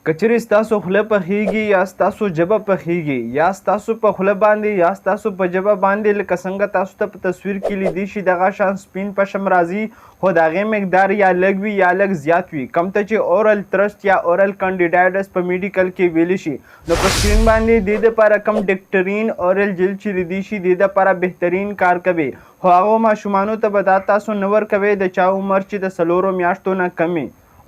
که چیرې ستاسو خوله پخیږي یا ستاسو ژبه پخیږي یا ستاسو په خوله باندې یا ستاسو په ژبه باندې لکه څنګه تاسو ته په تصویر کې لیدی شي دغه شان سپین پشم راځي خو د هغې مقدار یا لږ وي یا لږ زیات وي کوم ته چې اورل ترست یا اورل کانډیډایډس په میډیکل کې ویلی شي نو په سکرین باندې دې دپاره کم ډکټرین اورل جل چې لیدی شي دې دپاره بهترین کار کوي خو هغو ماشومانو ته به دا تاسو نه ورکوئ د چا عمر چې د 4 میاشتو نه کم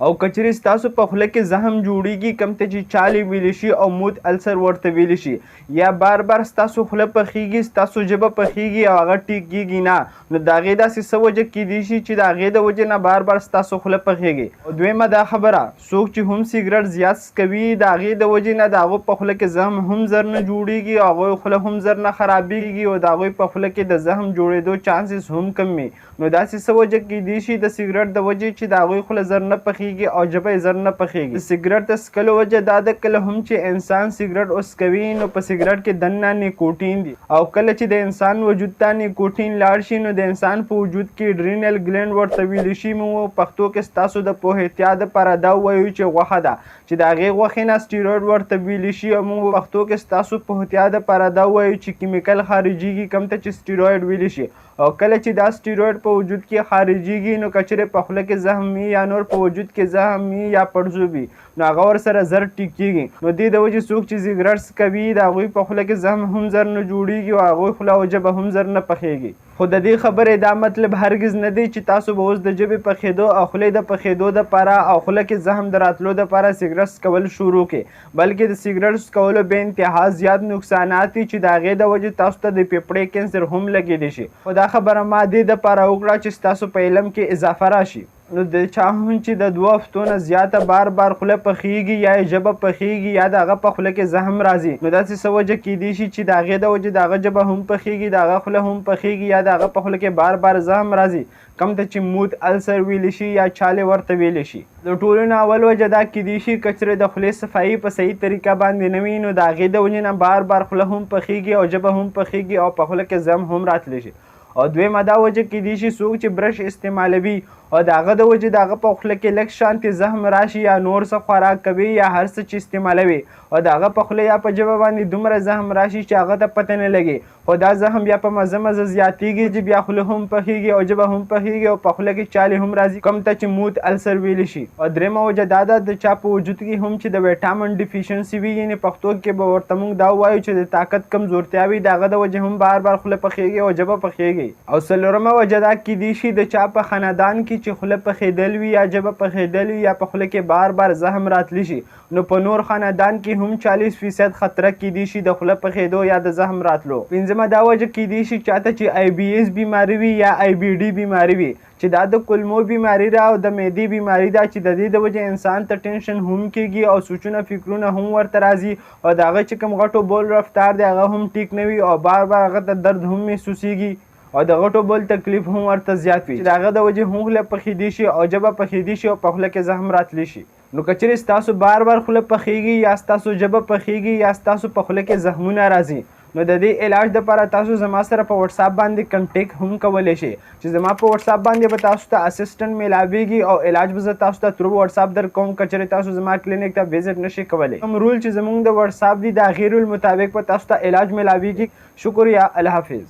او کچری ستاسو په خوله کې زخم جوړیږي کم ته چې چالي ویلی شي او موت السر ورته ویلی شي یا بار بار ستاسو خوله پخیږي ستاسو ژبه پخیږي او هغه ټیک کیږي نه نو د هغې داسې څه وجه کیدی شي چې د هغې د وجې نه بار بار ستاسو خوله پخیږي او دویمه دا خبره څوک چې هم سګرټ زیات څکوي د هغې د وجې نه د هغو په خوله کې زخم هم زر نه جوړیږي او هغوی خوله هم زر نه خرابیږي او د هغوی په خوله کې د زخم جوړېدو چانسز هم کم وي نو داسې څه وجه کیدی شي د سګرټ د وجې چې د هغوی خوله زر نه پخیږي او ژبه یې زر نه پخیږي د سګرټ د څکلو وجه دا ده کله هم چې انسان سګرټ وڅکوي نو په سګرټ کې دننه نیکوټین دي او کله چې د انسان وجود ته نیکوټین لاړ شي نو د انسان په وجود کې ډرینل ګلینډ ورته ویلی شي موږ پښتو کې ستاسو د پوهېتیا دپاره دا ووایو چې غوښه ده چې د هغې غوښې نه سټیرویډ ورته ویلی شي او موږ پښتو کې ستاسو پوهېتیا دپاره دا ووایو چې کیمیکل خارجیږي کوم ته چې سټیرویډ ویلی شي او کله چې دا سټیرویډ په وجود کې خارجیږي نو که چیرې په خوله کې زخم وي یا نور په وجود کې زخم وي یا پړسوب وي نو هغه ورسره زر ټیک کېږي نو دې د وجې څوک چې سګرټ څکوي د هغوی په خوله کې زخم هم زر نه جوړیږي او هغوی خوله او ژبه هم زر نه پخیږي خو د دې خبرې دا مطلب هرګز نه دی چې تاسو به اوس د ژبې پخېدو او خولې د پخېدو دپاره او خوله کې زخم د راتلو دپاره سګرټ څکول شروع کړئ بلکې د سګرټ څکولو بې انتها زیات نقصانات دي چې د هغې د وجې تاسو ته د پیپړې کینسر هم لګېدی شي خو دا خبره ما دې دپاره وکړه چې ستاسو په علم کې اضافه راشي نو د چا هم چې د 2 هفتو نه زیاته بار بار خوله پخیږي یا یې ژبه پخیږي یا د هغه په خوله کې زخم راځي نو داسې څه وجه کیدی شي چې د هغې د وجې د هغه ژبه هم پخیږي د هغه خوله هم پخیږي یا د هغه په خوله کې بار بار زخم راځي کم ته چې موت السر ویلی شي یا چالې ورته ویلی شي د ټولو نه اول وجه دا کیدی شي که چېرې د خولې صفایي په صحیح طریقه باندې نه وي نو د هغې د وجې نه بار بار خوله هم پخیږي او ژبه هم پخیږي او په خوله کې زخم هم راتلی شي او دویمه دا وجه کیدی شي څوک چې برش استعمالوي او د هغه د وجې د هغه په خوله کې لږ شانتې زخم راشي یا نور څه خوراک کوي یا هر څه چې استعمالوي او د هغه په خوله یا په ژبه باندې دومره زخم راشي چې هغه ته پته نه لګي خو دا زخم بیا په مزه مزه زیاتیږي چې بیا خوله هم پخیږي او ژبه هم پخیږي او په خوله کې چالې هم راځي کوم ته چې موت السر ویلی شي او درېیمه وجه دا ده د چا په وجود کې هم چې د ویټامین ډیفیشنسي وي یعنې پښتو کې به ورته موږ دا ووایو چې د طاقت کمزورتیا وي د هغه د وجې هم بار بار خوله پخیږي او ژبه پخیږي او څلورمه وجه دا کیدی شي د چا په خاندان کې چې خوله پخېدل وي یا ژبه پخېدل وي یا په خوله کې بار بار زخم راتلی شي نو په نور خاندان کې هم 40% خطره کیدی شي د خوله پخېدو یا د زخم راتلو پنځمه دا وجه کیدی شي چاته چې IBS بیماري وي یا IBD بیماري وي چې دا د کولمو بیماري ده او د معدې بیماري ده چې د دې د وجې انسان ته ټینشن هم کېږي او سوچونه فکرونه هم ورته راځي او د هغه چې کوم غټو بول رفتار دی هغه هم ټیک نه وي او بار بار هغه ته درد هم محسوسیږي او د غټو بول تکلیف هم ورته زیات وي چې د هغه د وجې هم خوله پخېدی شي او ژبه پخېدی شي او په خوله کې زخم راتلی شي نو که چېرې ستاسو بار بار خوله پخېږي یا ستاسو ژبه پخېږي یا ستاسو په خوله کې زخمونه راځي نو د دې علاج دپاره تاسو زما سره په وټساپ باندې کنټیکټ هم کولی شئ چې زما په وټساپ باندې به تاسو ته اسسټنټ میلاویږي او علاج به زه تاسو ته ترو وټساپ در کوم که چېرې تاسو زما کلینیک ته وزټ نشئ کولی کوم رول چې زموږ د وټساپ دي د هغې رول مطابق به تاسو ته علاج میلاویږي شکریه الله حافظ